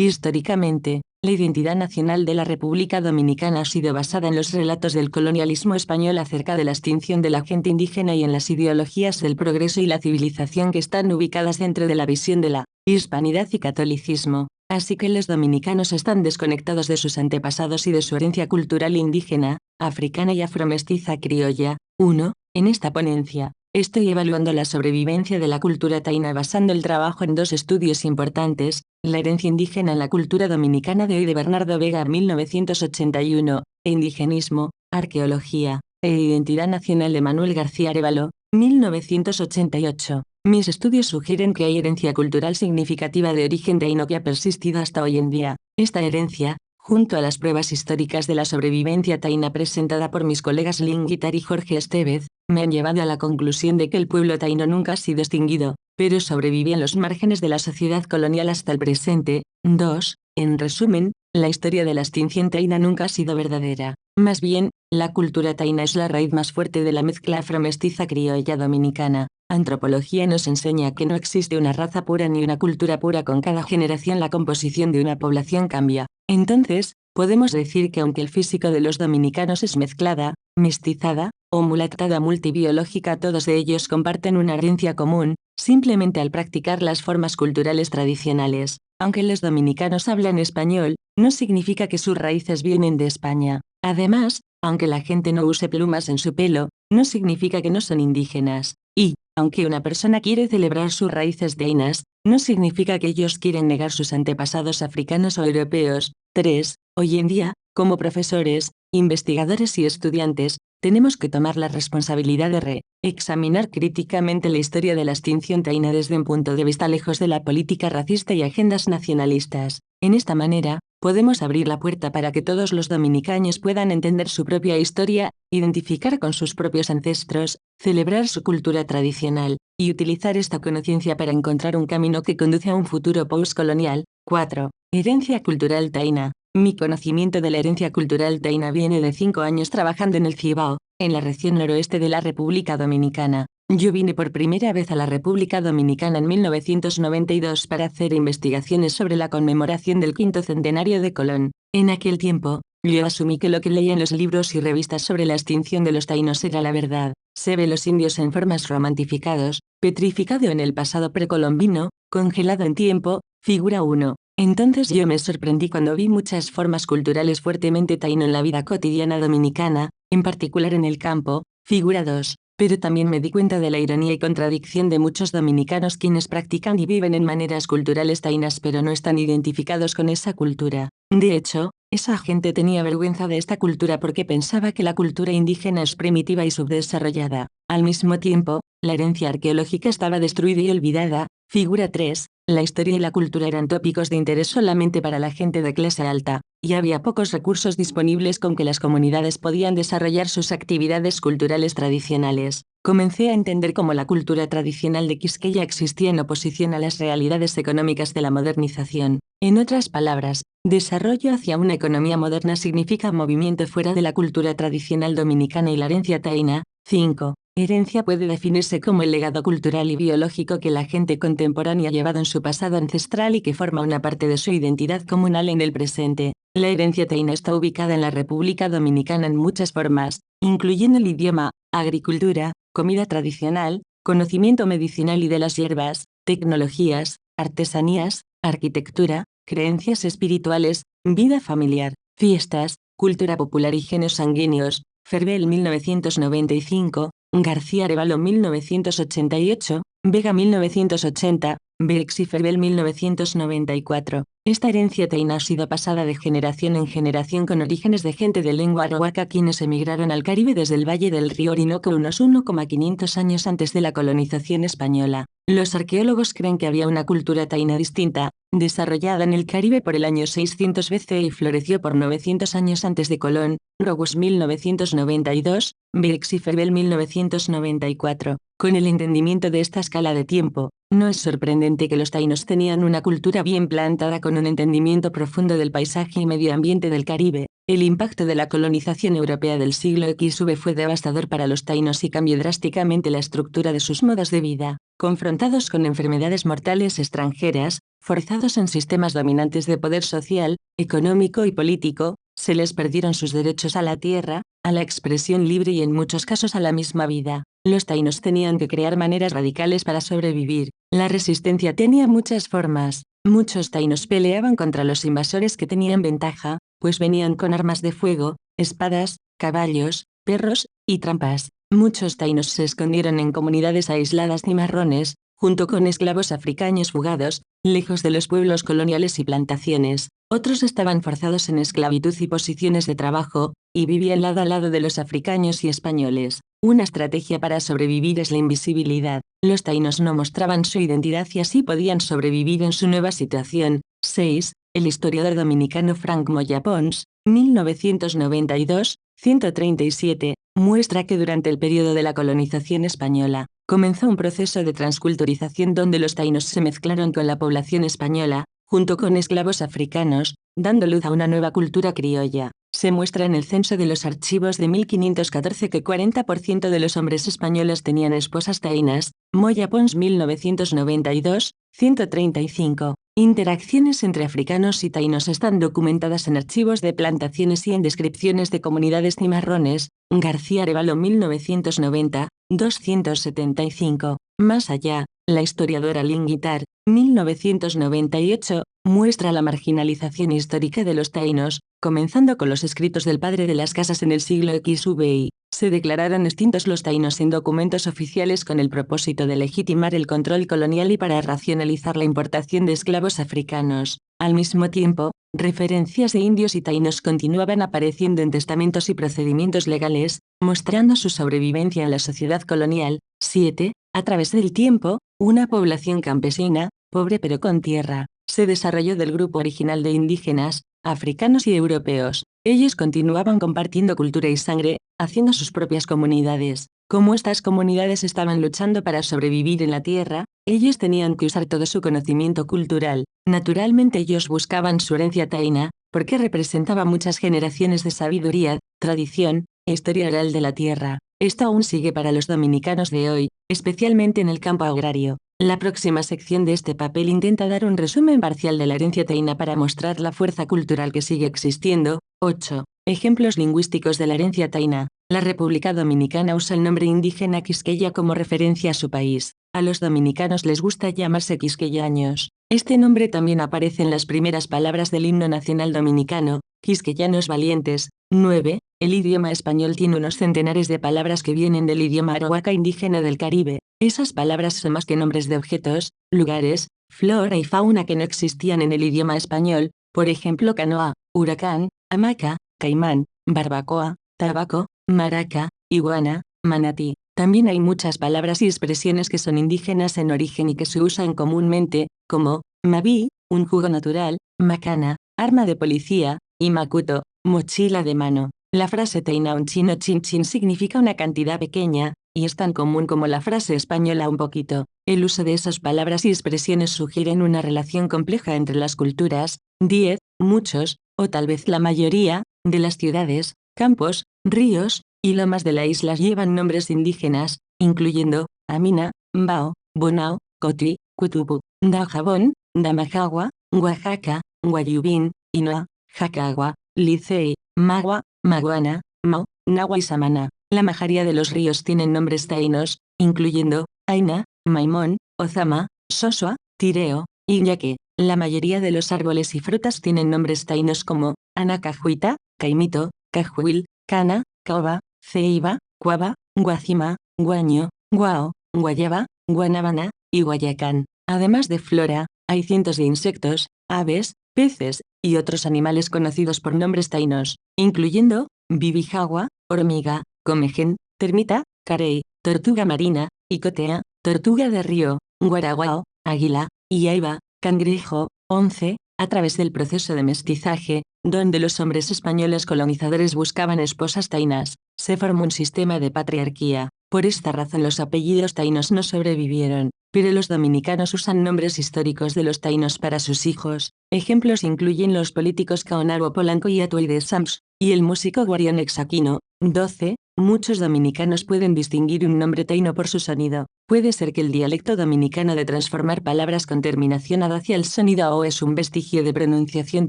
Históricamente, la identidad nacional de la República Dominicana ha sido basada en los relatos del colonialismo español acerca de la extinción de la gente indígena y en las ideologías del progreso y la civilización que están ubicadas dentro de la visión de la hispanidad y catolicismo. Así que los dominicanos están desconectados de sus antepasados y de su herencia cultural indígena, africana y afromestiza criolla. 1. En esta ponencia, estoy evaluando la sobrevivencia de la cultura taína basando el trabajo en dos estudios importantes: la herencia indígena en la cultura dominicana de hoy de Bernardo Vega 1981, e indigenismo, arqueología, e identidad nacional de Manuel García Arévalo, 1988. Mis estudios sugieren que hay herencia cultural significativa de origen taíno que ha persistido hasta hoy en día. Esta herencia, junto a las pruebas históricas de la sobrevivencia taína presentada por mis colegas Lynn Guitar y Jorge Estevez, me han llevado a la conclusión de que el pueblo taíno nunca ha sido extinguido, pero sobrevive en los márgenes de la sociedad colonial hasta el presente. 2. En resumen, la historia de la extinción taína nunca ha sido verdadera. Más bien, la cultura taína es la raíz más fuerte de la mezcla afromestiza criolla dominicana. Antropología nos enseña que no existe una raza pura ni una cultura pura. Con cada generación la composición de una población cambia. Entonces, podemos decir que aunque el físico de los dominicanos es mezclada, mestizada, o mulatada multibiológica, todos de ellos comparten una herencia común, simplemente al practicar las formas culturales tradicionales. Aunque los dominicanos hablan español, no significa que sus raíces vienen de España. Además, aunque la gente no use plumas en su pelo, no significa que no son indígenas. Y, aunque una persona quiere celebrar sus raíces taínas, no significa que ellos quieren negar sus antepasados africanos o europeos. 3. Hoy en día, como profesores, investigadores y estudiantes, tenemos que tomar la responsabilidad de examinar críticamente la historia de la extinción taína desde un punto de vista lejos de la política racista y agendas nacionalistas. En esta manera, podemos abrir la puerta para que todos los dominicanos puedan entender su propia historia, identificar con sus propios ancestros, celebrar su cultura tradicional, y utilizar esta conciencia para encontrar un camino que conduce a un futuro postcolonial. 4. Herencia cultural taína. Mi conocimiento de la herencia cultural taína viene de 5 años trabajando en el Cibao, en la región noroeste de la República Dominicana. Yo vine por primera vez a la República Dominicana en 1992 para hacer investigaciones sobre la conmemoración del 5º centenario de Colón. En aquel tiempo, yo asumí que lo que leía en los libros y revistas sobre la extinción de los taínos era la verdad. Se ve los indios en formas romantificados, petrificado en el pasado precolombino, congelado en tiempo, figura 1. Entonces yo me sorprendí cuando vi muchas formas culturales fuertemente taíno en la vida cotidiana dominicana, en particular en el campo, figura 2. Pero también me di cuenta de la ironía y contradicción de muchos dominicanos quienes practican y viven en maneras culturales taínas pero no están identificados con esa cultura. De hecho, esa gente tenía vergüenza de esta cultura porque pensaba que la cultura indígena es primitiva y subdesarrollada. Al mismo tiempo, la herencia arqueológica estaba destruida y olvidada. Figura 3. La historia y la cultura eran tópicos de interés solamente para la gente de clase alta, y había pocos recursos disponibles con que las comunidades podían desarrollar sus actividades culturales tradicionales. Comencé a entender cómo la cultura tradicional de Quisqueya existía en oposición a las realidades económicas de la modernización. En otras palabras, desarrollo hacia una economía moderna significa movimiento fuera de la cultura tradicional dominicana y la herencia taína. 5. Herencia puede definirse como el legado cultural y biológico que la gente contemporánea ha llevado en su pasado ancestral y que forma una parte de su identidad comunal en el presente. La herencia taína está ubicada en la República Dominicana en muchas formas, incluyendo el idioma, agricultura, comida tradicional, conocimiento medicinal y de las hierbas, tecnologías, artesanías, arquitectura, creencias espirituales, vida familiar, fiestas, cultura popular y genes sanguíneos. Ferbel 1995, García Arévalo 1988, Vega 1980, Bex y Ferbel 1994. Esta herencia taína ha sido pasada de generación en generación con orígenes de gente de lengua arhuaca quienes emigraron al Caribe desde el Valle del Río Orinoco unos 1,500 años antes de la colonización española. Los arqueólogos creen que había una cultura taína distinta, desarrollada en el Caribe por el año 600 BC y floreció por 900 años antes de Colón. Rogus 1992, Bex y Ferbel 1994. Con el entendimiento de esta escala de tiempo, no es sorprendente que los taínos tenían una cultura bien plantada con un entendimiento profundo del paisaje y medio ambiente del Caribe. El impacto de la colonización europea del siglo XV fue devastador para los taínos y cambió drásticamente la estructura de sus modos de vida. Confrontados con enfermedades mortales extranjeras, forzados en sistemas dominantes de poder social, económico y político, se les perdieron sus derechos a la tierra, a la expresión libre y en muchos casos a la misma vida. Los taínos tenían que crear maneras radicales para sobrevivir. La resistencia tenía muchas formas. Muchos taínos peleaban contra los invasores que tenían ventaja, pues venían con armas de fuego, espadas, caballos, perros y trampas. Muchos taínos se escondieron en comunidades aisladas cimarrones, junto con esclavos africanos fugados, lejos de los pueblos coloniales y plantaciones. Otros estaban forzados en esclavitud y posiciones de trabajo, y vivían lado a lado de los africanos y españoles. Una estrategia para sobrevivir es la invisibilidad. Los taínos no mostraban su identidad y así podían sobrevivir en su nueva situación. 6. El historiador dominicano Frank Moya Pons, 1992-137, muestra que durante el periodo de la colonización española, comenzó un proceso de transculturización donde los taínos se mezclaron con la población española, junto con esclavos africanos, dando luz a una nueva cultura criolla. Se muestra en el censo de los archivos de 1514 que 40% de los hombres españoles tenían esposas taínas. Moya Pons 1992-135. Interacciones entre africanos y taínos están documentadas en archivos de plantaciones y en descripciones de comunidades cimarrones. García Arévalo 1990-275. Más allá, la historiadora Lynn Guittard, 1998, muestra la marginalización histórica de los taínos, comenzando con los escritos del padre de las casas en el siglo XVI. Se declararon extintos los taínos en documentos oficiales con el propósito de legitimar el control colonial y para racionalizar la importación de esclavos africanos. Al mismo tiempo, referencias de indios y taínos continuaban apareciendo en testamentos y procedimientos legales, mostrando su sobrevivencia en la sociedad colonial. 7. A través del tiempo, una población campesina, pobre pero con tierra, se desarrolló del grupo original de indígenas, africanos y europeos. Ellos continuaban compartiendo cultura y sangre, haciendo sus propias comunidades. Como estas comunidades estaban luchando para sobrevivir en la tierra, ellos tenían que usar todo su conocimiento cultural. Naturalmente ellos buscaban su herencia taína, porque representaba muchas generaciones de sabiduría, tradición e historia oral de la tierra. Esto aún sigue para los dominicanos de hoy, especialmente en el campo agrario. La próxima sección de este papel intenta dar un resumen parcial de la herencia taína para mostrar la fuerza cultural que sigue existiendo. 8. Ejemplos lingüísticos de la herencia taína. La República Dominicana usa el nombre indígena Quisqueya como referencia a su país. A los dominicanos les gusta llamarse quisqueyaños. Este nombre también aparece en las primeras palabras del himno nacional dominicano, quisqueyanos valientes. 9. El idioma español tiene unos centenares de palabras que vienen del idioma arahuaca indígena del Caribe. Esas palabras son más que nombres de objetos, lugares, flora y fauna que no existían en el idioma español, por ejemplo canoa, huracán, hamaca, caimán, barbacoa, tabaco, maraca, iguana, manatí. También hay muchas palabras y expresiones que son indígenas en origen y que se usan comúnmente, como mabí, un jugo natural, macana, arma de policía, y macuto, mochila de mano. La frase taína un chino chin chin significa una cantidad pequeña, y es tan común como la frase española un poquito. El uso de esas palabras y expresiones sugieren una relación compleja entre las culturas. 10. Muchos, o tal vez la mayoría, de las ciudades, campos, ríos y lomas de la isla llevan nombres indígenas, incluyendo Amina, Mbao, Bonao, Cotli, Cutupu, Dajabón, Damajagua, Oaxaca, Guayubín, Inoa, Jacagua, Licey, Magua, Maguana, Mao, Nahua y Samana. La mayoría de los ríos tienen nombres taínos, incluyendo Aina, Maimón, Ozama, Sosua, Tireo, y Yaque. La mayoría de los árboles y frutas tienen nombres taínos como Anacajuita, Caimito, Cajuil, Cana, Caoba, Ceiba, Cuava, Guacima, Guaño, Guao, Guayaba, Guanabana y Guayacán. Además de flora, hay cientos de insectos, aves, peces y otros animales conocidos por nombres taínos, incluyendo bibijagua, hormiga, comején, termita, carey, tortuga marina, icotea, tortuga de río, guaraguao, águila, y aiba, cangrejo. 11. A través del proceso de mestizaje, donde los hombres españoles colonizadores buscaban esposas taínas, se formó un sistema de patriarquía. Por esta razón los apellidos taínos no sobrevivieron, pero los dominicanos usan nombres históricos de los taínos para sus hijos. Ejemplos incluyen los políticos Caonabo Polanco y Atuelde Sams. y el músico Guarionex Aquino. 12. Muchos dominicanos pueden distinguir un nombre taíno por su sonido. Puede ser que el dialecto dominicano de transformar palabras con terminación ad hacia el sonido o es un vestigio de pronunciación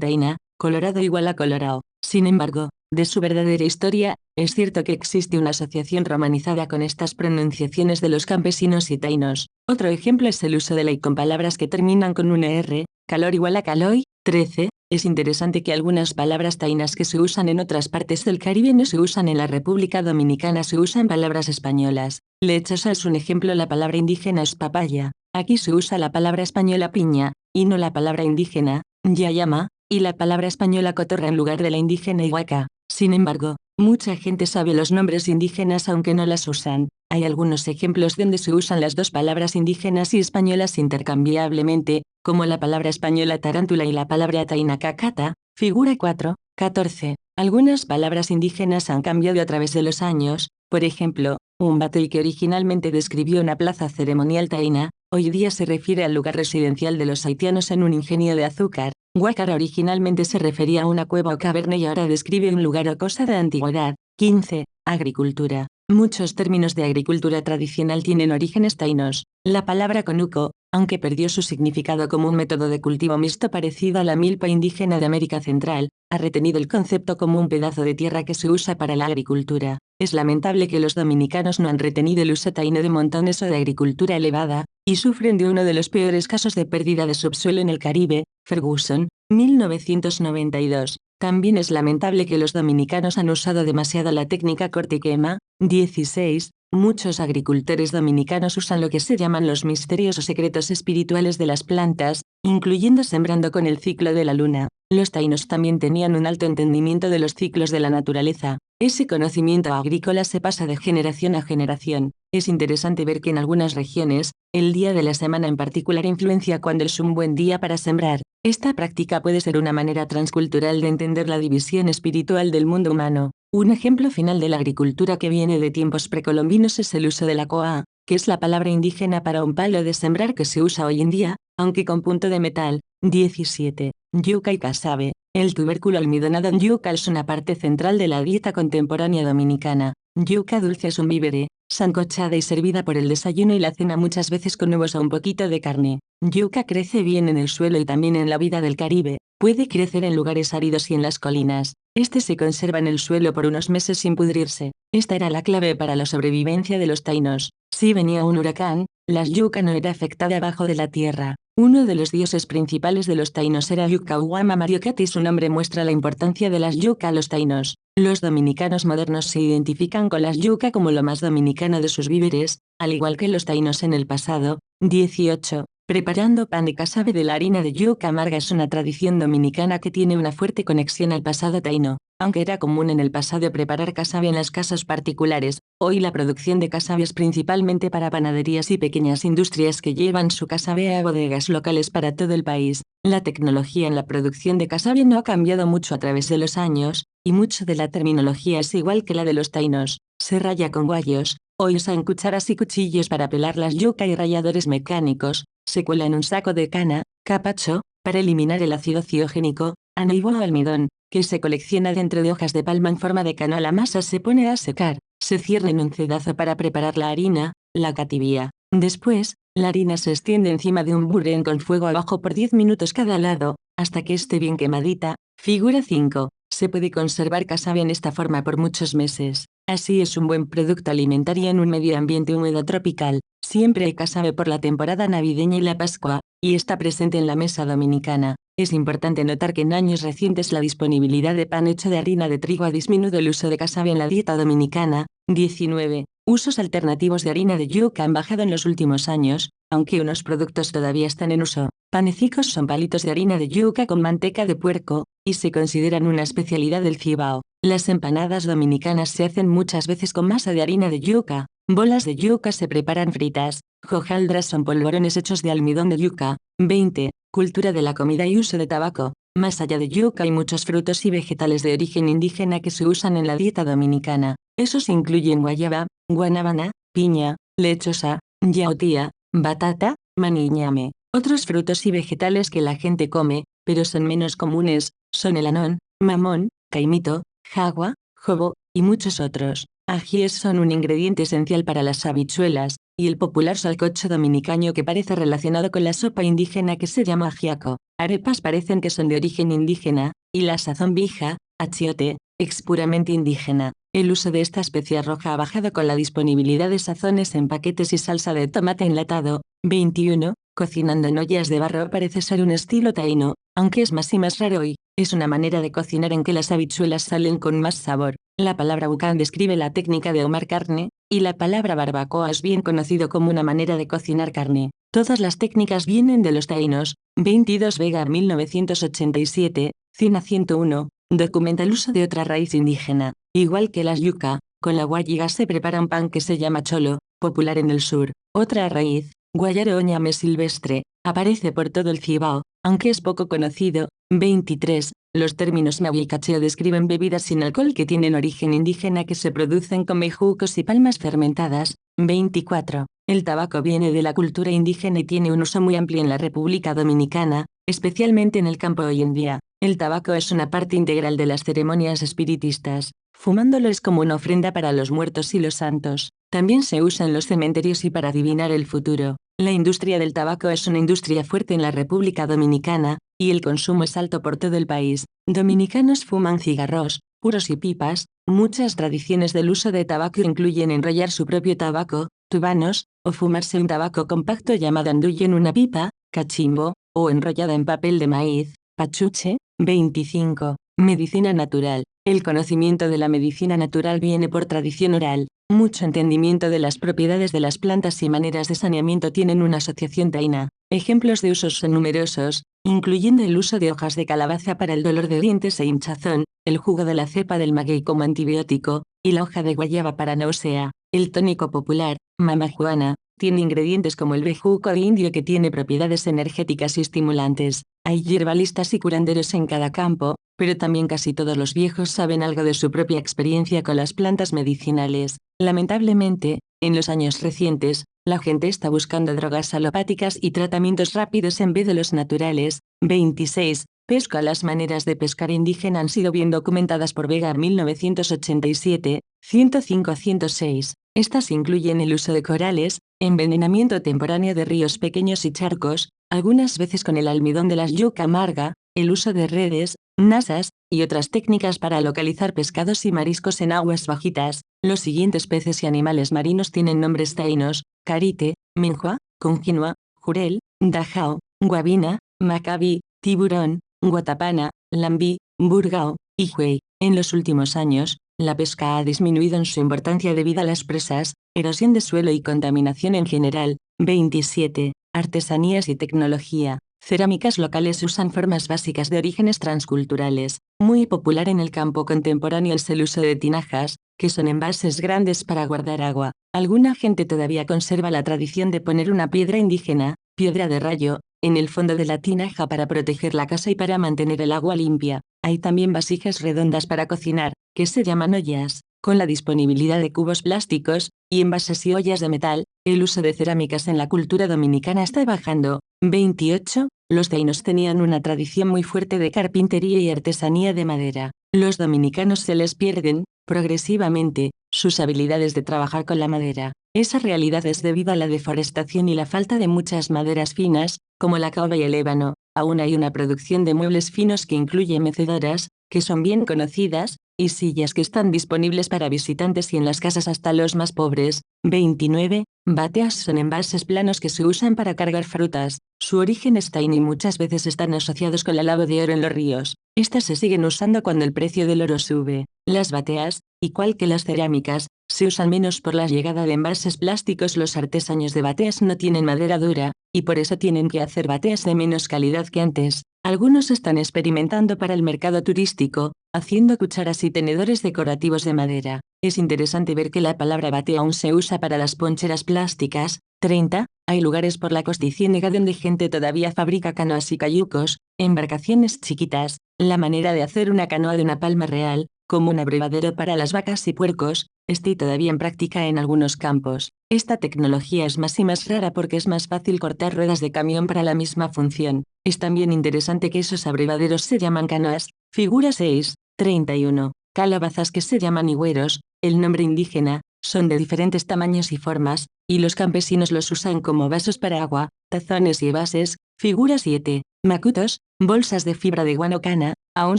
taína, Colorado igual a Colorao. Sin embargo, de su verdadera historia, es cierto que existe una asociación romanizada con estas pronunciaciones de los campesinos y taínos. Otro ejemplo es el uso de la y con palabras que terminan con una R, calor igual a caloy. 13. Es interesante que algunas palabras taínas que se usan en otras partes del Caribe no se usan en la República Dominicana, se usan palabras españolas. Lechosa es un ejemplo, la palabra indígena es papaya. Aquí se usa la palabra española piña, y no la palabra indígena, yayama, y la palabra española cotorra en lugar de la indígena huaca. Sin embargo, mucha gente sabe los nombres indígenas aunque no las usan. Hay algunos ejemplos donde se usan las dos palabras indígenas y españolas intercambiablemente, como la palabra española tarántula y la palabra taína cacata, figura 4. 14. Algunas palabras indígenas han cambiado a través de los años, por ejemplo, un batey que originalmente describió una plaza ceremonial taína, hoy día se refiere al lugar residencial de los haitianos en un ingenio de azúcar. Guácara originalmente se refería a una cueva o caverna y ahora describe un lugar o cosa de antigüedad. 15. Agricultura. Muchos términos de agricultura tradicional tienen orígenes taínos. La palabra conuco, aunque perdió su significado como un método de cultivo mixto parecido a la milpa indígena de América Central, ha retenido el concepto como un pedazo de tierra que se usa para la agricultura. Es lamentable que los dominicanos no han retenido el uso taíno de montones o de agricultura elevada, y sufren de uno de los peores casos de pérdida de subsuelo en el Caribe. Ferguson, 1992. También es lamentable que los dominicanos han usado demasiado la técnica corta y quema. 16. Muchos agricultores dominicanos usan lo que se llaman los misterios o secretos espirituales de las plantas, incluyendo sembrando con el ciclo de la luna. Los taínos también tenían un alto entendimiento de los ciclos de la naturaleza. Ese conocimiento agrícola se pasa de generación a generación. Es interesante ver que en algunas regiones, el día de la semana en particular influencia cuándo es un buen día para sembrar. Esta práctica puede ser una manera transcultural de entender la división espiritual del mundo humano. Un ejemplo final de la agricultura que viene de tiempos precolombinos es el uso de la coa, que es la palabra indígena para un palo de sembrar que se usa hoy en día, aunque con punto de metal. 17. Yuca y casabe. El tubérculo almidonado en yuca es una parte central de la dieta contemporánea dominicana. Yuca dulce es un vívere, sancochada y servida por el desayuno y la cena muchas veces con huevos o un poquito de carne. Yuca crece bien en el suelo y también en la vida del Caribe. Puede crecer en lugares áridos y en las colinas. Este se conserva en el suelo por unos meses sin pudrirse. Esta era la clave para la sobrevivencia de los taínos. Si venía un huracán, la yuca no era afectada abajo de la tierra. Uno de los dioses principales de los taínos era Yucauama Mariocati y su nombre muestra la importancia de las yuca a los taínos. Los dominicanos modernos se identifican con las yuca como lo más dominicano de sus víveres, al igual que los taínos en el pasado. 18. Preparando pan de casabe de la harina de yuca amarga es una tradición dominicana que tiene una fuerte conexión al pasado taíno. Aunque era común en el pasado preparar casabe en las casas particulares, hoy la producción de casabe es principalmente para panaderías y pequeñas industrias que llevan su casabe a bodegas locales para todo el país. La tecnología en la producción de casabe no ha cambiado mucho a través de los años, y mucho de la terminología es igual que la de los taínos. Se raya con guayos, hoy usan cucharas y cuchillos para pelar las yuca y ralladores mecánicos. Se cuela en un saco de cana, capacho, para eliminar el ácido ciogénico, aneibo o almidón, que se colecciona dentro de hojas de palma en forma de cano. La masa se pone a secar, se cierra en un cedazo para preparar la harina, la cativía. Después, la harina se extiende encima de un burén con fuego abajo por 10 minutos cada lado, hasta que esté bien quemadita. Figura 5. Se puede conservar casabe en esta forma por muchos meses. Así es un buen producto alimentario en un medio ambiente húmedo tropical. Siempre hay casabe por la temporada navideña y la Pascua, y está presente en la mesa dominicana. Es importante notar que en años recientes la disponibilidad de pan hecho de harina de trigo ha disminuido el uso de casabe en la dieta dominicana. 19. Usos alternativos de harina de yuca han bajado en los últimos años, aunque unos productos todavía están en uso. Panecicos son palitos de harina de yuca con manteca de puerco, y se consideran una especialidad del Cibao. Las empanadas dominicanas se hacen muchas veces con masa de harina de yuca. Bolas de yuca se preparan fritas. Hojaldras son polvorones hechos de almidón de yuca. 20. Cultura de la comida y uso de tabaco. Más allá de yuca hay muchos frutos y vegetales de origen indígena que se usan en la dieta dominicana. Esos incluyen guayaba, guanábana, piña, lechosa, yautía, batata, maní y ñame. Otros frutos y vegetales que la gente come, pero son menos comunes, son el anón, mamón, caimito, jagua, jobo, y muchos otros. Ajíes son un ingrediente esencial para las habichuelas, y el popular sancocho dominicano que parece relacionado con la sopa indígena que se llama ajiaco. Arepas parecen que son de origen indígena, y la sazón bija, achiote, es puramente indígena. El uso de esta especia roja ha bajado con la disponibilidad de sazones en paquetes y salsa de tomate enlatado. 21. Cocinando en ollas de barro parece ser un estilo taíno, aunque es más y más raro hoy. Es una manera de cocinar en que las habichuelas salen con más sabor. La palabra bucán describe la técnica de ahumar carne, y la palabra barbacoa es bien conocido como una manera de cocinar carne. Todas las técnicas vienen de los taínos. 22 Vega 1987, Cina 101, documenta el uso de otra raíz indígena. Igual que las yuca, con la guayiga se prepara un pan que se llama cholo, popular en el sur. Otra raíz, guayaro o ñame silvestre, aparece por todo el Cibao, aunque es poco conocido. 23. Los términos maui y cacheo describen bebidas sin alcohol que tienen origen indígena que se producen con bejucos y palmas fermentadas. 24. El tabaco viene de la cultura indígena y tiene un uso muy amplio en la República Dominicana, especialmente en el campo hoy en día. El tabaco es una parte integral de las ceremonias espiritistas. Fumándolo es como una ofrenda para los muertos y los santos. También se usa en los cementerios y para adivinar el futuro. La industria del tabaco es una industria fuerte en la República Dominicana, y el consumo es alto por todo el país. Dominicanos fuman cigarros, puros y pipas. Muchas tradiciones del uso de tabaco incluyen enrollar su propio tabaco, tubanos, o fumarse un tabaco compacto llamado andullo en una pipa, cachimbo, o enrollada en papel de maíz, pachuche. 25. Medicina natural. El conocimiento de la medicina natural viene por tradición oral. Mucho entendimiento de las propiedades de las plantas y maneras de saneamiento tienen una asociación taína. Ejemplos de usos son numerosos, incluyendo el uso de hojas de calabaza para el dolor de dientes e hinchazón, el jugo de la cepa del maguey como antibiótico, y la hoja de guayaba para náusea. El tónico popular, mamajuana, tiene ingredientes como el bejuco de indio que tiene propiedades energéticas y estimulantes. Hay hierbalistas y curanderos en cada campo, pero también casi todos los viejos saben algo de su propia experiencia con las plantas medicinales. Lamentablemente, en los años recientes, la gente está buscando drogas alopáticas y tratamientos rápidos en vez de los naturales. 26. Pesca. Las maneras de pescar indígena han sido bien documentadas por Vega 1987, 105-106. Estas incluyen el uso de corales, envenenamiento temporáneo de ríos pequeños y charcos, algunas veces con el almidón de las yuca amarga, el uso de redes, nasas, y otras técnicas para localizar pescados y mariscos en aguas bajitas. Los siguientes peces y animales marinos tienen nombres taínos: carite, minhua, conquinua, jurel, dajao, guabina, macabí, tiburón, guatapana, lambí, burgao, y juey. En los últimos años, la pesca ha disminuido en su importancia debido a las presas, erosión de suelo y contaminación en general. 27. Artesanías y tecnología. Cerámicas locales usan formas básicas de orígenes transculturales. Muy popular en el campo contemporáneo es el uso de tinajas, que son envases grandes para guardar agua. Alguna gente todavía conserva la tradición de poner una piedra indígena, piedra de rayo, en el fondo de la tinaja para proteger la casa y para mantener el agua limpia. Hay también vasijas redondas para cocinar, que se llaman ollas. Con la disponibilidad de cubos plásticos, y envases y ollas de metal, el uso de cerámicas en la cultura dominicana está bajando. 28. Los taínos tenían una tradición muy fuerte de carpintería y artesanía de madera. Los dominicanos se les pierden, progresivamente, sus habilidades de trabajar con la madera. Esa realidad es debido a la deforestación y la falta de muchas maderas finas, como la caoba y el ébano. Aún hay una producción de muebles finos que incluye mecedoras, que son bien conocidas, y sillas que están disponibles para visitantes y en las casas hasta los más pobres. 29. Bateas son envases planos que se usan para cargar frutas. Su origen es taíno y muchas veces están asociados con la lavo de oro en los ríos. Estas se siguen usando cuando el precio del oro sube. Las bateas, igual que las cerámicas, se usan menos por la llegada de envases plásticos. Los artesanos de bateas no tienen madera dura, y por eso tienen que hacer bateas de menos calidad que antes. Algunos están experimentando para el mercado turístico, haciendo cucharas y tenedores decorativos de madera. Es interesante ver que la palabra batea aún se usa para las poncheras plásticas. 30. Hay lugares por la costa y ciénega donde gente todavía fabrica canoas y cayucos, embarcaciones chiquitas. La manera de hacer una canoa de una palma real, como un abrevadero para las vacas y puercos, está todavía en práctica en algunos campos. Esta tecnología es más y más rara porque es más fácil cortar ruedas de camión para la misma función. Es también interesante que esos abrevaderos se llaman canoas. Figura 6. 31. calabazas que se llaman higüeros, el nombre indígena, son de diferentes tamaños y formas, y los campesinos los usan como vasos para agua, tazones y vases. Figura 7. Macutos, bolsas de fibra de guano-cana, aún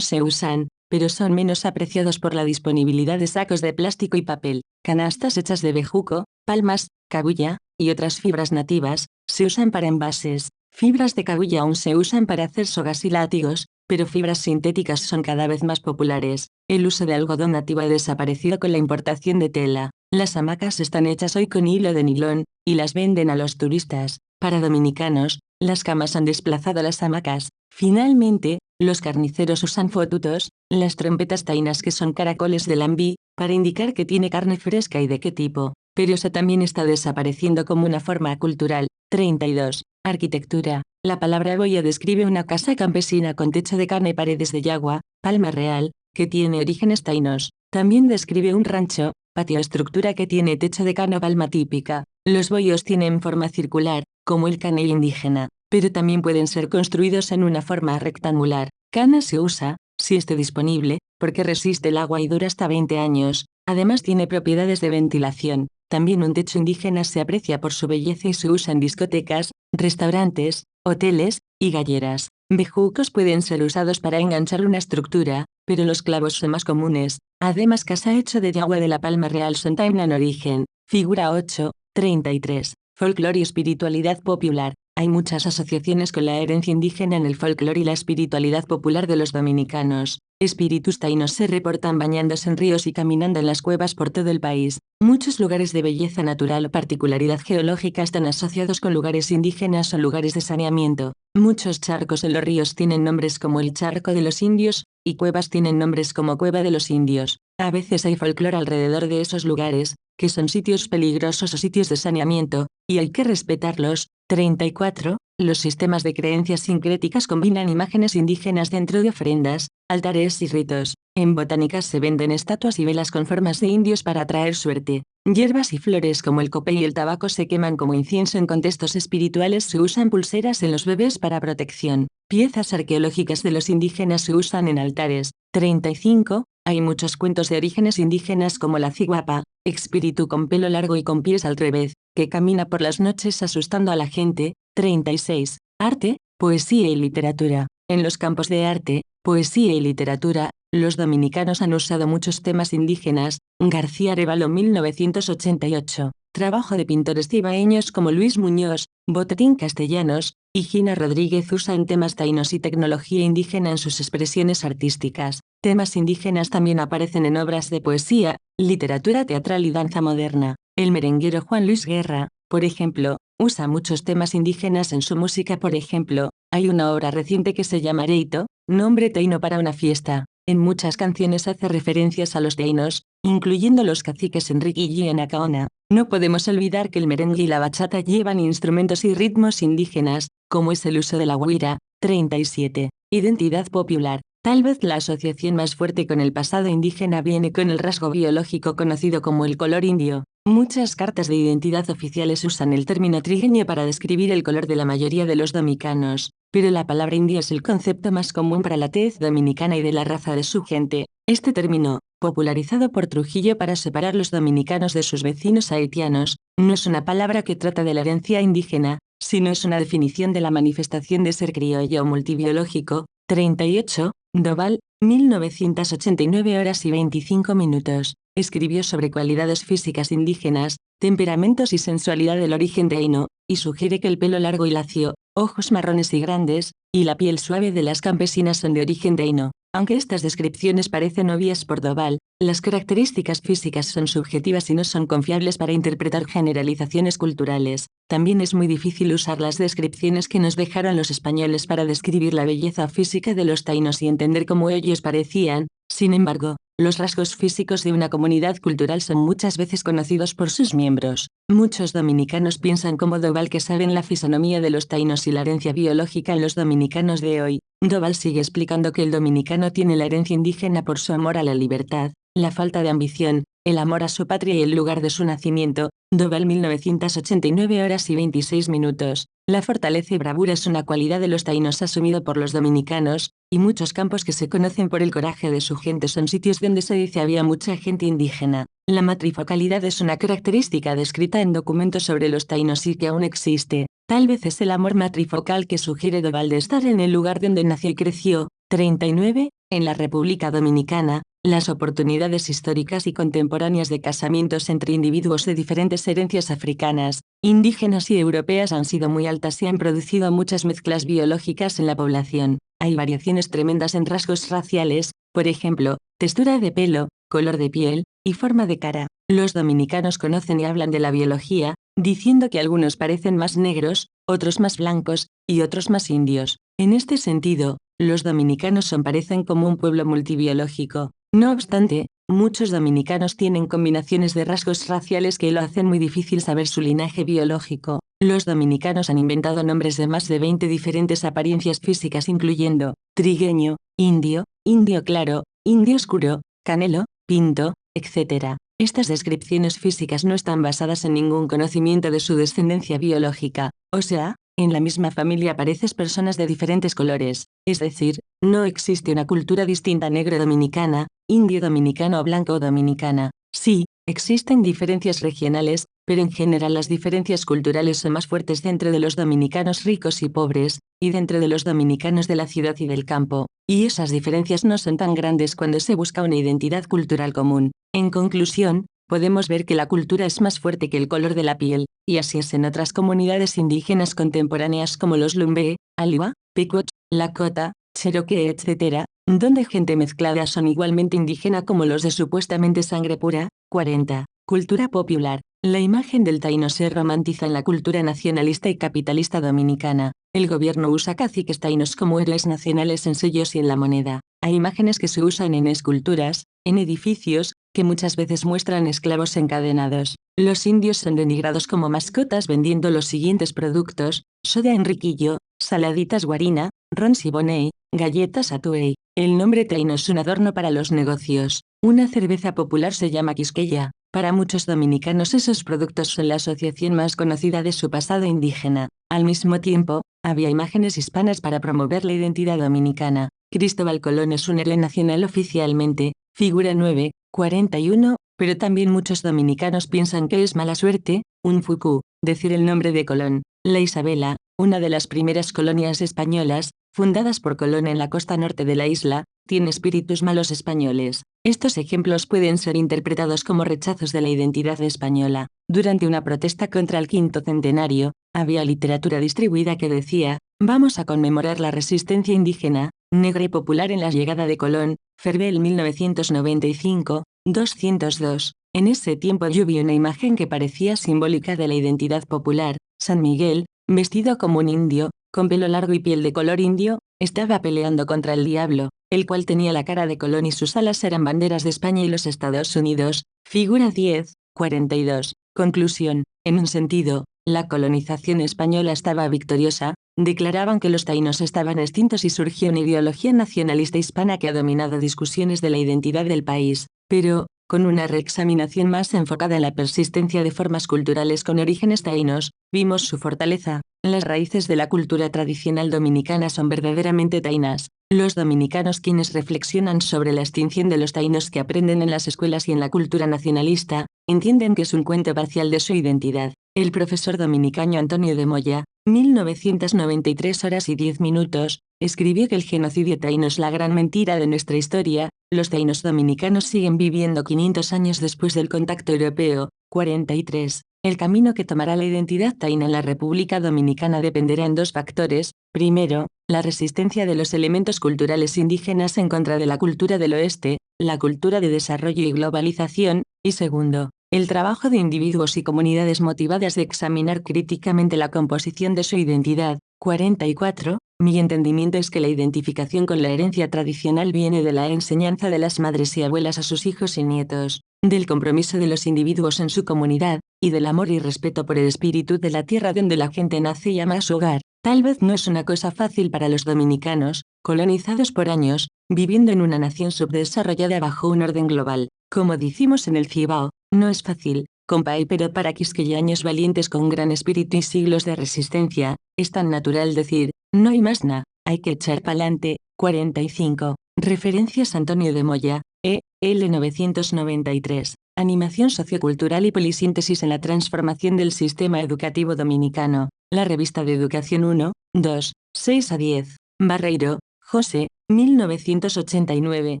se usan, pero son menos apreciados por la disponibilidad de sacos de plástico y papel. Canastas hechas de bejuco, palmas, cabuya, y otras fibras nativas, se usan para envases. Fibras de cabuya aún se usan para hacer sogas y látigos, pero fibras sintéticas son cada vez más populares. El uso de algodón nativo ha desaparecido con la importación de tela. Las hamacas están hechas hoy con hilo de nilón, y las venden a los turistas. Para dominicanos, las camas han desplazado a las hamacas. Finalmente, los carniceros usan fotutos, las trompetas taínas que son caracoles de lambí, para indicar que tiene carne fresca y de qué tipo. Pero eso también está desapareciendo como una forma cultural. 32. Arquitectura. La palabra boya describe una casa campesina con techo de carne y paredes de yagua, palma real, que tiene orígenes taínos. También describe un rancho, patio, estructura que tiene techo de cano, palma típica. Los boyos tienen forma circular, como el caney indígena, pero también pueden ser construidos en una forma rectangular. Cana se usa, si esté disponible, porque resiste el agua y dura hasta 20 años. Además tiene propiedades de ventilación. También un techo indígena se aprecia por su belleza y se usa en discotecas, restaurantes, hoteles y galleras. Bejucos pueden ser usados para enganchar una estructura, pero los clavos son más comunes. Además, casa hecho de yagua de la palma real son taína en origen. Figura 8, 33. Folclore y espiritualidad popular. Hay muchas asociaciones con la herencia indígena en el folclore y la espiritualidad popular de los dominicanos. Espíritus taínos se reportan bañándose en ríos y caminando en las cuevas por todo el país. Muchos lugares de belleza natural o particularidad geológica están asociados con lugares indígenas o lugares de saneamiento. Muchos charcos en los ríos tienen nombres como el Charco de los Indios, y cuevas tienen nombres como Cueva de los Indios. A veces hay folclore alrededor de esos lugares, que son sitios peligrosos o sitios de saneamiento, y hay que respetarlos. 34. Los sistemas de creencias sincréticas combinan imágenes indígenas dentro de ofrendas, altares y ritos. En botánicas se venden estatuas y velas con formas de indios para atraer suerte. Hierbas y flores como el copey y el tabaco se queman como incienso en contextos espirituales. Se usan pulseras en los bebés para protección. Piezas arqueológicas de los indígenas se usan en altares. 35. Hay muchos cuentos de orígenes indígenas como la ciguapa, espíritu con pelo largo y con pies al revés, que camina por las noches asustando a la gente. 36. Arte, poesía y literatura. En los campos de arte, poesía y literatura, los dominicanos han usado muchos temas indígenas. García Arévalo 1988. Trabajo de pintores cibaeños como Luis Muñoz, Botetín Castellanos, y Gina Rodríguez usan temas taínos y tecnología indígena en sus expresiones artísticas. Temas indígenas también aparecen en obras de poesía, literatura teatral y danza moderna. El merenguero Juan Luis Guerra, por ejemplo, usa muchos temas indígenas en su música. Por ejemplo, hay una obra reciente que se llama Areito, nombre taíno para una fiesta. En muchas canciones hace referencias a los taínos, incluyendo los caciques Enrique y Anacaona. No podemos olvidar que el merengue y la bachata llevan instrumentos y ritmos indígenas, como es el uso de la güira. 37. Identidad popular. Tal vez la asociación más fuerte con el pasado indígena viene con el rasgo biológico conocido como el color indio. Muchas cartas de identidad oficiales usan el término trigueño para describir el color de la mayoría de los dominicanos, pero la palabra indio es el concepto más común para la tez dominicana y de la raza de su gente. Este término, popularizado por Trujillo para separar los dominicanos de sus vecinos haitianos, no es una palabra que trata de la herencia indígena, sino es una definición de la manifestación de ser criollo o multibiológico. 38. Doval, 1989 horas y 25 minutos. Escribió sobre cualidades físicas indígenas, temperamentos y sensualidad del origen taíno, y sugiere que el pelo largo y lacio, ojos marrones y grandes, y la piel suave de las campesinas son de origen taíno. Aunque estas descripciones parecen obvias por Doval, las características físicas son subjetivas y no son confiables para interpretar generalizaciones culturales. También es muy difícil usar las descripciones que nos dejaron los españoles para describir la belleza física de los taínos y entender cómo ellos parecían. Sin embargo, los rasgos físicos de una comunidad cultural son muchas veces conocidos por sus miembros. Muchos dominicanos piensan como Doval que saben la fisonomía de los taínos y la herencia biológica en los dominicanos de hoy. Doval sigue explicando que el dominicano tiene la herencia indígena por su amor a la libertad, la falta de ambición, el amor a su patria y el lugar de su nacimiento. Doval 1989 horas y 26 minutos. La fortaleza y bravura es una cualidad de los taínos asumido por los dominicanos, y muchos campos que se conocen por el coraje de su gente son sitios donde se dice había mucha gente indígena. La matrifocalidad es una característica descrita en documentos sobre los taínos y que aún existe. Tal vez es el amor matrifocal que sugiere Doval de estar en el lugar donde nació y creció. 39. En la República Dominicana, las oportunidades históricas y contemporáneas de casamientos entre individuos de diferentes herencias africanas, indígenas y europeas han sido muy altas y han producido muchas mezclas biológicas en la población. Hay variaciones tremendas en rasgos raciales, por ejemplo, textura de pelo, color de piel y forma de cara. Los dominicanos conocen y hablan de la biología, diciendo que algunos parecen más negros, otros más blancos, y otros más indios. En este sentido, los dominicanos parecen como un pueblo multibiológico. No obstante, muchos dominicanos tienen combinaciones de rasgos raciales que lo hacen muy difícil saber su linaje biológico. Los dominicanos han inventado nombres de más de 20 diferentes apariencias físicas incluyendo trigueño, indio, indio claro, indio oscuro, canelo, pinto, etc. Estas descripciones físicas no están basadas en ningún conocimiento de su descendencia biológica, o sea, en la misma familia aparecen personas de diferentes colores, es decir, no existe una cultura distinta negro dominicana, indio dominicano o blanco dominicana. Sí, existen diferencias regionales, pero en general las diferencias culturales son más fuertes dentro de los dominicanos ricos y pobres, y dentro de los dominicanos de la ciudad y del campo, y esas diferencias no son tan grandes cuando se busca una identidad cultural común. En conclusión, podemos ver que la cultura es más fuerte que el color de la piel, y así es en otras comunidades indígenas contemporáneas como los Lumbee, Aliwa, Pequot, Lakota, Cherokee etc., donde gente mezclada son igualmente indígena como los de supuestamente sangre pura. 40. Cultura popular. La imagen del taíno se romantiza en la cultura nacionalista y capitalista dominicana. El gobierno usa caciques taínos como héroes nacionales en sellos y en la moneda. Hay imágenes que se usan en esculturas, en edificios, que muchas veces muestran esclavos encadenados. Los indios son denigrados como mascotas vendiendo los siguientes productos: soda Enriquillo, saladitas Guarina, ron Siboney, galletas Atuey. El nombre taíno es un adorno para los negocios. Una cerveza popular se llama Quisqueya. Para muchos dominicanos esos productos son la asociación más conocida de su pasado indígena. Al mismo tiempo, había imágenes hispanas para promover la identidad dominicana. Cristóbal Colón es un héroe nacional oficialmente, figura 9, 41, pero también muchos dominicanos piensan que es mala suerte, un fucú, decir el nombre de Colón. La Isabela, una de las primeras colonias españolas, fundadas por Colón en la costa norte de la isla, tiene espíritus malos españoles. Estos ejemplos pueden ser interpretados como rechazos de la identidad española. Durante una protesta contra el quinto centenario, había literatura distribuida que decía: vamos a conmemorar la resistencia indígena, negra y popular en la llegada de Colón, Ferbel 1995, 202. En ese tiempo yo vi una imagen que parecía simbólica de la identidad popular. San Miguel, vestido como un indio, con pelo largo y piel de color indio, estaba peleando contra el diablo, el cual tenía la cara de Colón y sus alas eran banderas de España y los Estados Unidos. Figura 10, 42. Conclusión. En un sentido, la colonización española estaba victoriosa. Declaraban que los taínos estaban extintos y surgió una ideología nacionalista hispana que ha dominado discusiones de la identidad del país, pero, con una reexaminación más enfocada en la persistencia de formas culturales con orígenes taínos, vimos su fortaleza. Las raíces de la cultura tradicional dominicana son verdaderamente taínas. Los dominicanos quienes reflexionan sobre la extinción de los taínos que aprenden en las escuelas y en la cultura nacionalista, entienden que es un cuento parcial de su identidad. El profesor dominicano Antonio de Moya, 1993 horas y 10 minutos, escribió que el genocidio taíno es la gran mentira de nuestra historia. Los taínos dominicanos siguen viviendo 500 años después del contacto europeo. 43. El camino que tomará la identidad taína en la República Dominicana dependerá en dos factores. Primero, la resistencia de los elementos culturales indígenas en contra de la cultura del oeste, la cultura de desarrollo y globalización, y segundo, el trabajo de individuos y comunidades motivadas de examinar críticamente la composición de su identidad. 44. Mi entendimiento es que la identificación con la herencia tradicional viene de la enseñanza de las madres y abuelas a sus hijos y nietos, del compromiso de los individuos en su comunidad, y del amor y respeto por el espíritu de la tierra donde la gente nace y ama su hogar. Tal vez no es una cosa fácil para los dominicanos, colonizados por años, viviendo en una nación subdesarrollada bajo un orden global. Como decimos en el Cibao, no es fácil, compay, pero para quisqueyaños valientes con gran espíritu y siglos de resistencia, es tan natural decir, no hay más na. hay que echar pa'lante. 45. Referencias Antonio de Moya, L. 993. Animación sociocultural y polisíntesis en la transformación del sistema educativo dominicano. La revista de Educación 1, 2, 6 a 10. Barreiro, José, 1989.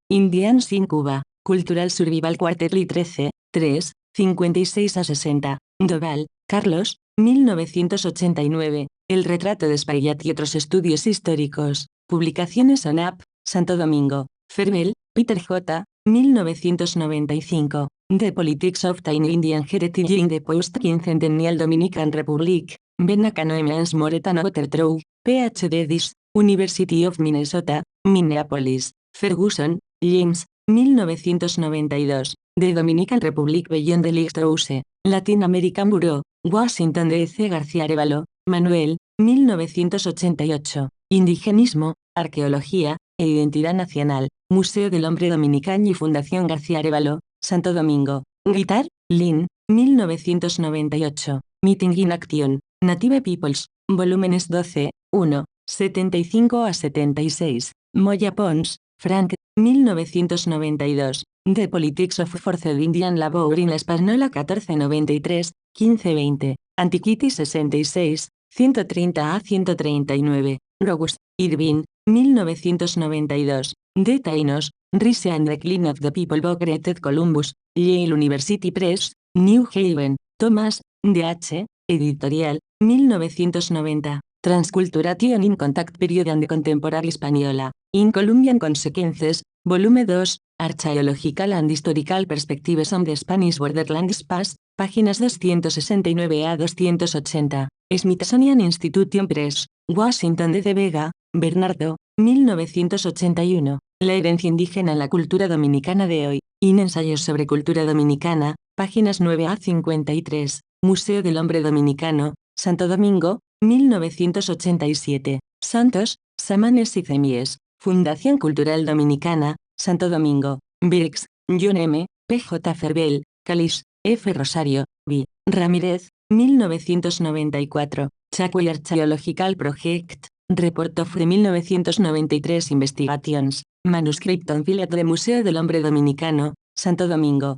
Indians in Cuba. Cultural Survival Quarterly 13, 3, 56 a 60. Doval, Carlos, 1989. El retrato de Espaillat y otros estudios históricos. Publicaciones ONAP, Santo Domingo. Ferbel, Peter J., 1995. The Politics of Tiny Indian Heritage in the Post-Quincentennial Dominican Republic. Benacano Emans Moretano Watertrow, Ph.D. Dis, University of Minnesota, Minneapolis. Ferguson, James, 1992. The Dominican Republic Beyond the Lighthouse. Latin American Bureau, Washington D.C. García Arévalo, Manuel, 1988. Indigenismo, Arqueología e Identidad Nacional. Museo del Hombre Dominicano y Fundación García Arévalo, Santo Domingo. Guitar, Lynn, 1998. Meeting in Action, Native Peoples, volúmenes 12, 1, 75 a 76. Moya Pons, Frank, 1992. The Politics of Forced Indian Labor in la Española 1493, 15-20. Antiquity 66, 130 a 139. Rogus, Irving, 1992. The Taínos, Rise and Decline of the People Who Created Columbus, Yale University Press, New Haven. Thomas, D.H., editorial, 1990. Transculturation in Contact Period and Contemporary Española, in Columbian Consequences, volume 2, Archaeological and Historical Perspectives on the Spanish Borderlands Past, páginas 269 a 280. Smithsonian Institution Press, Washington D. Vega, Bernardo, 1981. La herencia indígena en la cultura dominicana de hoy, in Ensayos sobre cultura dominicana, páginas 9 a 53. Museo del Hombre Dominicano, Santo Domingo, 1987. Santos, Samanes y Cemies. Fundación Cultural Dominicana, Santo Domingo. Birx, John M., P.J. Ferbel, Calis, F. Rosario, B. Ramírez, 1994. Chacway Archaeological Project, Report of the 1993 Investigations, Manuscript on File del Museo del Hombre Dominicano, Santo Domingo.